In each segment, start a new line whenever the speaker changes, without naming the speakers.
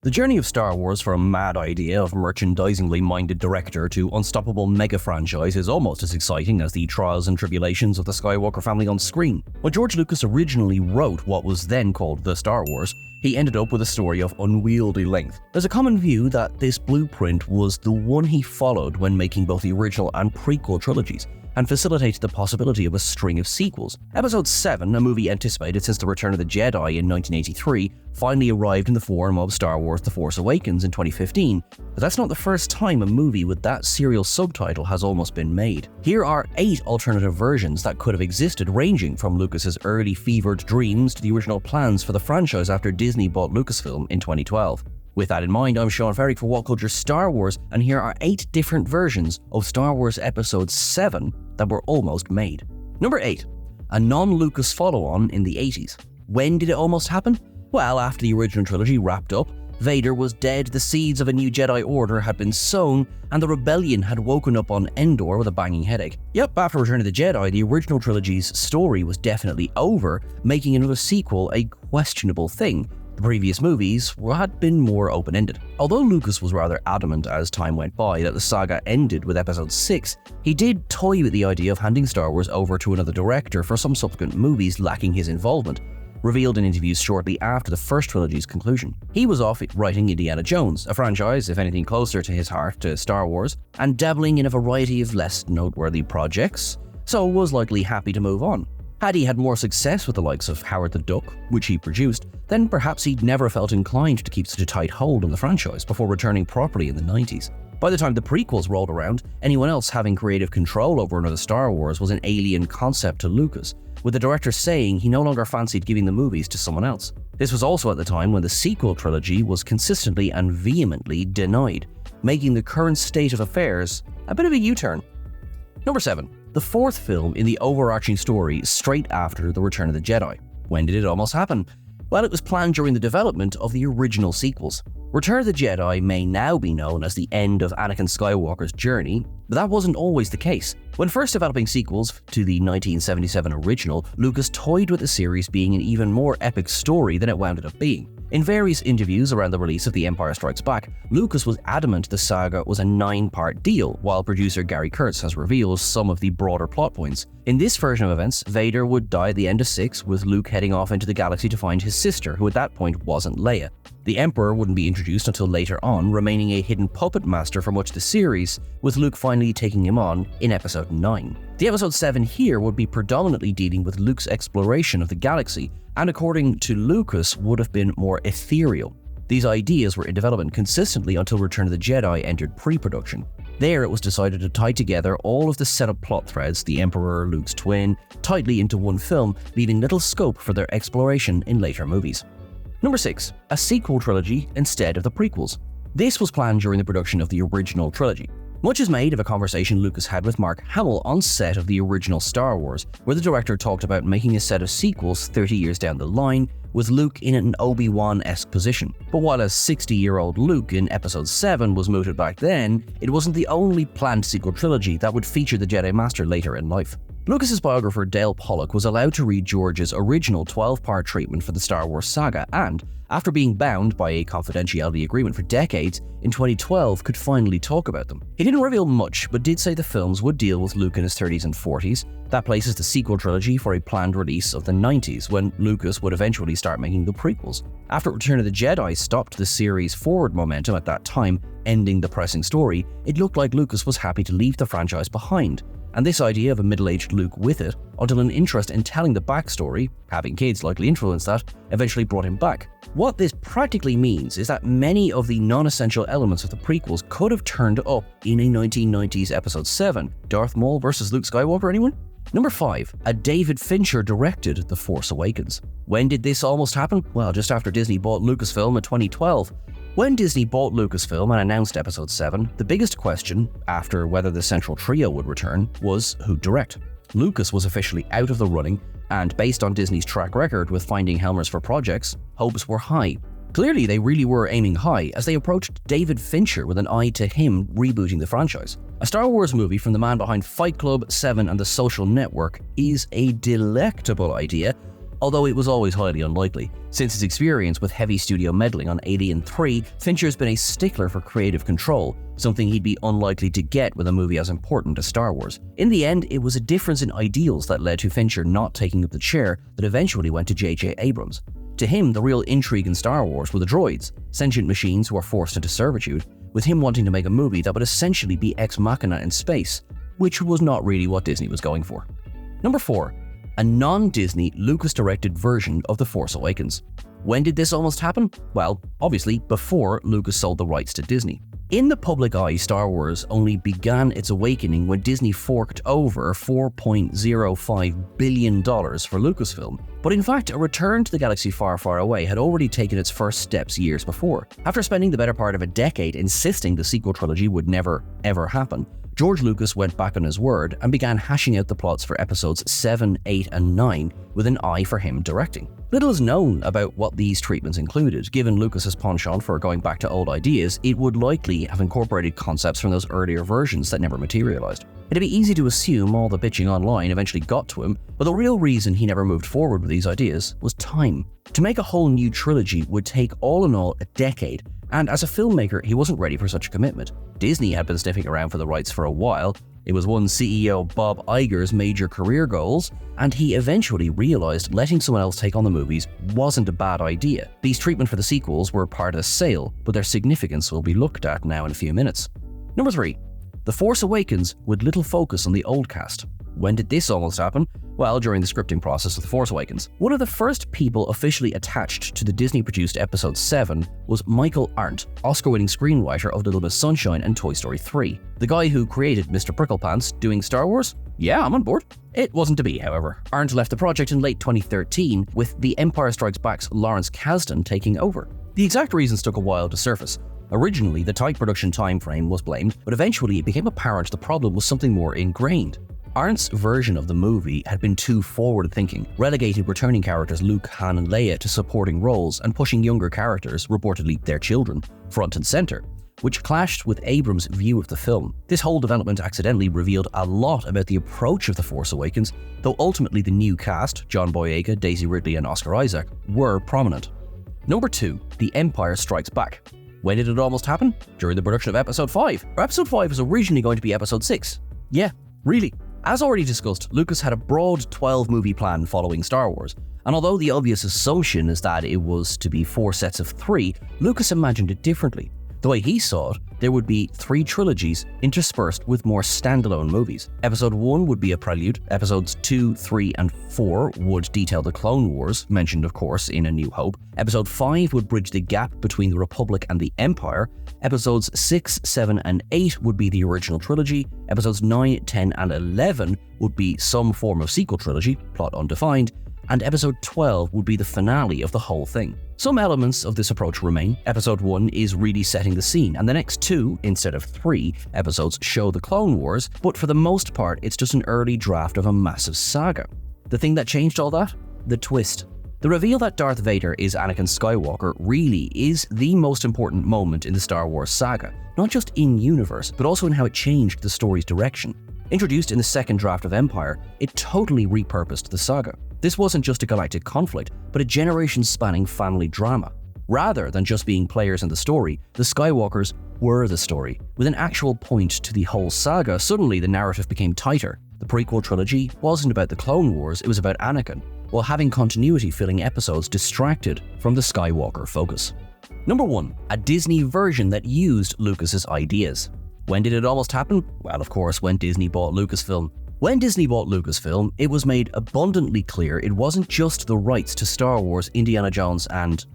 The journey of Star Wars from a mad idea of merchandisingly minded director to unstoppable mega franchise is almost as exciting as the trials and tribulations of the Skywalker family on screen. When George Lucas originally wrote what was then called The Star Wars, he ended up with a story of unwieldy length. There's a common view that this blueprint was the one he followed when making both the original and prequel trilogies, and facilitated the possibility of a string of sequels. Episode 7, a movie anticipated since The Return of the Jedi in 1983, finally arrived in the form of Star Wars The Force Awakens in 2015, but that's not the first time a movie with that serial subtitle has almost been made. Here are 8 alternative versions that could have existed, ranging from Lucas's early fevered dreams to the original plans for the franchise after Disney bought Lucasfilm in 2012. With that in mind, I'm Sean Ferrick for What Culture Star Wars, and here are 8 different versions of Star Wars Episode 7 that were almost made. Number 8. A NonLuucas Followon in the 80s. When did it almost happen? Well, after the original trilogy wrapped up, Vader was dead, the seeds of a new Jedi Order had been sown, and the rebellion had woken up on Endor with a banging headache. Yep, after Return of the Jedi, the original trilogy's story was definitely over, making another sequel a questionable thing. The previous movies had been more open-ended. Although Lucas was rather adamant as time went by that the saga ended with Episode 6, he did toy with the idea of handing Star Wars over to another director for some subsequent movies lacking his involvement, revealed in interviews shortly after the first trilogy's conclusion. He was off writing Indiana Jones, a franchise, if anything closer to his heart to Star Wars, and dabbling in a variety of less noteworthy projects, so was likely happy to move on. Had he had more success with the likes of Howard the Duck, which he produced, then perhaps he'd never felt inclined to keep such a tight hold on the franchise before returning properly in the 90s. By the time the prequels rolled around, anyone else having creative control over another Star Wars was an alien concept to Lucas, with the director saying he no longer fancied giving the movies to someone else. This was also at the time when the sequel trilogy was consistently and vehemently denied, making the current state of affairs a bit of a U-turn. Number 7. The 4th film in the overarching story straight after The Return of the Jedi. When did it almost happen? Well, it was planned during the development of the original sequels. Return of the Jedi may now be known as the end of Anakin Skywalker's journey, but that wasn't always the case. When first developing sequels to the 1977 original, Lucas toyed with the series being an even more epic story than it wound up being. In various interviews around the release of The Empire Strikes Back, Lucas was adamant the saga was a 9-part deal, while producer Gary Kurtz has revealed some of the broader plot points. In this version of events, Vader would die at the end of 6, with Luke heading off into the galaxy to find his sister, who at that point wasn't Leia. The Emperor wouldn't be introduced until later on, remaining a hidden puppet master for much of the series, with Luke finally taking him on in Episode 9. The Episode 7 here would be predominantly dealing with Luke's exploration of the galaxy, and according to Lucas, would have been more ethereal. These ideas were in development consistently until Return of the Jedi entered pre-production. There it was decided to tie together all of the setup plot threads, the Emperor, Luke's twin, tightly into one film, leaving little scope for their exploration in later movies. Number 6. A sequel trilogy instead of the prequels. This was planned during the production of the original trilogy. Much is made of a conversation Lucas had with Mark Hamill on set of the original Star Wars, where the director talked about making a set of sequels 30 years down the line, with Luke in an Obi-Wan-esque position. But while a 60-year-old Luke in Episode 7 was mooted back then, it wasn't the only planned sequel trilogy that would feature the Jedi Master later in life. Lucas's biographer Dale Pollock was allowed to read George's original 12-part treatment for the Star Wars saga and, after being bound by a confidentiality agreement for decades, in 2012 could finally talk about them. He didn't reveal much, but did say the films would deal with Luke in his 30s and 40s. That places the sequel trilogy for a planned release of the 90s, when Lucas would eventually start making the prequels. After Return of the Jedi stopped the series' forward momentum at that time, ending the pressing story, it looked like Lucas was happy to leave the franchise behind. And this idea of a middle-aged Luke with it, until an interest in telling the backstory, having kids likely influenced that, eventually brought him back. What this practically means is that many of the non-essential elements of the prequels could have turned up in a 1990s Episode 7. Darth Maul versus Luke Skywalker, anyone? Number 5. A David Fincher directed The Force Awakens. When did this almost happen? Well, just after Disney bought Lucasfilm in 2012. When Disney bought Lucasfilm and announced Episode 7, the biggest question, after whether the central trio would return, was who'd direct. Lucas was officially out of the running, and based on Disney's track record with finding helmers for projects, hopes were high. Clearly, they really were aiming high as they approached David Fincher with an eye to him rebooting the franchise. A Star Wars movie from the man behind Fight Club, VII, and The Social Network is a delectable idea, although it was always highly unlikely. Since his experience with heavy studio meddling on Alien 3, Fincher's been a stickler for creative control, something he'd be unlikely to get with a movie as important as Star Wars. In the end, it was a difference in ideals that led to Fincher not taking up the chair that eventually went to J.J. Abrams. To him, the real intrigue in Star Wars were the droids, sentient machines who are forced into servitude, with him wanting to make a movie that would essentially be ex machina in space, which was not really what Disney was going for. Number 4. A non-Disney Lucas-directed version of The Force Awakens. When did this almost happen? Well, obviously before Lucas sold the rights to Disney. In the public eye, Star Wars only began its awakening when Disney forked over $4.05 billion for Lucasfilm. But in fact, A Return to the Galaxy Far, Far Away had already taken its first steps years before. After spending the better part of a decade insisting the sequel trilogy would never, ever happen, George Lucas went back on his word and began hashing out the plots for episodes 7, 8, and 9 with an eye for him directing. Little is known about what these treatments included. Given Lucas's penchant for going back to old ideas, it would likely have incorporated concepts from those earlier versions that never materialized. It'd be easy to assume all the bitching online eventually got to him, but the real reason he never moved forward with these ideas was time. To make a whole new trilogy would take all in all a decade, and as a filmmaker, he wasn't ready for such a commitment. Disney had been sniffing around for the rights for a while. It was one CEO Bob Iger's major career goals, and he eventually realized letting someone else take on the movies wasn't a bad idea. These treatment for the sequels were part of the sale, but their significance will be looked at now in a few minutes. Number 3. The Force Awakens with little focus on the old cast. When did this almost happen? Well, during the scripting process of The Force Awakens. One of the first people officially attached to the Disney-produced Episode 7 was Michael Arndt, Oscar-winning screenwriter of Little Miss Sunshine and Toy Story 3. The guy who created Mr. Pricklepants doing Star Wars? Yeah, I'm on board. It wasn't to be, however. Arndt left the project in late 2013, with The Empire Strikes Back's Lawrence Kasdan taking over. The exact reasons took a while to surface. Originally, the tight production timeframe was blamed, but eventually it became apparent the problem was something more ingrained. Arndt's version of the movie had been too forward-thinking, relegating returning characters Luke, Han, and Leia to supporting roles and pushing younger characters, reportedly their children, front and center, which clashed with Abrams' view of the film. This whole development accidentally revealed a lot about the approach of The Force Awakens, though ultimately the new cast, John Boyega, Daisy Ridley, and Oscar Isaac, were prominent. Number 2. The Empire Strikes Back. When did it almost happen? During the production of Episode 5. Episode 5 was originally going to be Episode 6. Yeah, really. As already discussed, Lucas had a broad 12-movie plan following Star Wars, and although the obvious assumption is that it was to be 4 sets of 3, Lucas imagined it differently. The way he saw it, there would be 3 trilogies interspersed with more standalone movies. Episode 1 would be a prelude, episodes 2, 3, and 4 would detail the Clone Wars, mentioned of course in A New Hope. Episode 5 would bridge the gap between the Republic and the Empire. Episodes 6, 7, and 8 would be the original trilogy. Episodes 9, 10, and 11 would be some form of sequel trilogy, plot undefined. And episode 12 would be the finale of the whole thing. Some elements of this approach remain. Episode 1 is really setting the scene, and the next 2, instead of 3, episodes show the Clone Wars, but for the most part it's just an early draft of a massive saga. The thing that changed all that? The twist. The reveal that Darth Vader is Anakin Skywalker really is the most important moment in the Star Wars saga, not just in-universe, but also in how it changed the story's direction. Introduced in the second draft of Empire, it totally repurposed the saga. This wasn't just a galactic conflict, but a generation-spanning family drama. Rather than just being players in the story, the Skywalkers were the story. With an actual point to the whole saga, suddenly the narrative became tighter. The prequel trilogy wasn't about the Clone Wars, it was about Anakin, while having continuity-filling episodes distracted from the Skywalker focus. Number 1. A Disney version that used Lucas's ideas. When did it almost happen? Well, of course, when Disney bought Lucasfilm. When Disney bought Lucasfilm, it was made abundantly clear it wasn't just the rights to Star Wars, Indiana Jones, and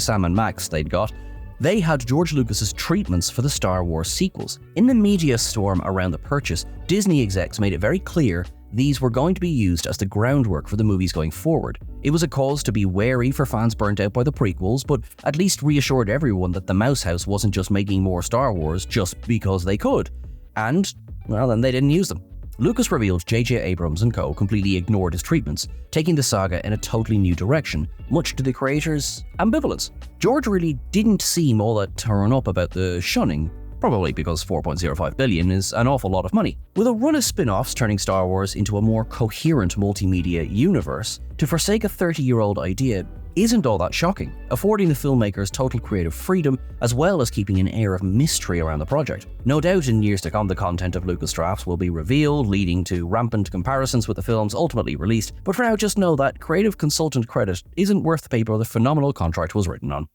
Sam and Max they'd got. They had George Lucas's treatments for the Star Wars sequels. In the media storm around the purchase, Disney execs made it very clear these were going to be used as the groundwork for the movies going forward. It was a cause to be wary for fans burnt out by the prequels, but at least reassured everyone that the Mouse House wasn't just making more Star Wars just because they could. And, well, then they didn't use them. Lucas revealed J.J. Abrams and co. completely ignored his treatments, taking the saga in a totally new direction, much to the creators' ambivalence. George really didn't seem all that torn up about the shunning, probably because $4.05 billion is an awful lot of money. With a run of spin-offs turning Star Wars into a more coherent multimedia universe, to forsake a 30-year-old idea isn't all that shocking, affording the filmmakers total creative freedom as well as keeping an air of mystery around the project. No doubt in years to come the content of Lucas drafts will be revealed, leading to rampant comparisons with the films ultimately released, but for now just know that creative consultant credit isn't worth the paper the phenomenal contract was written on.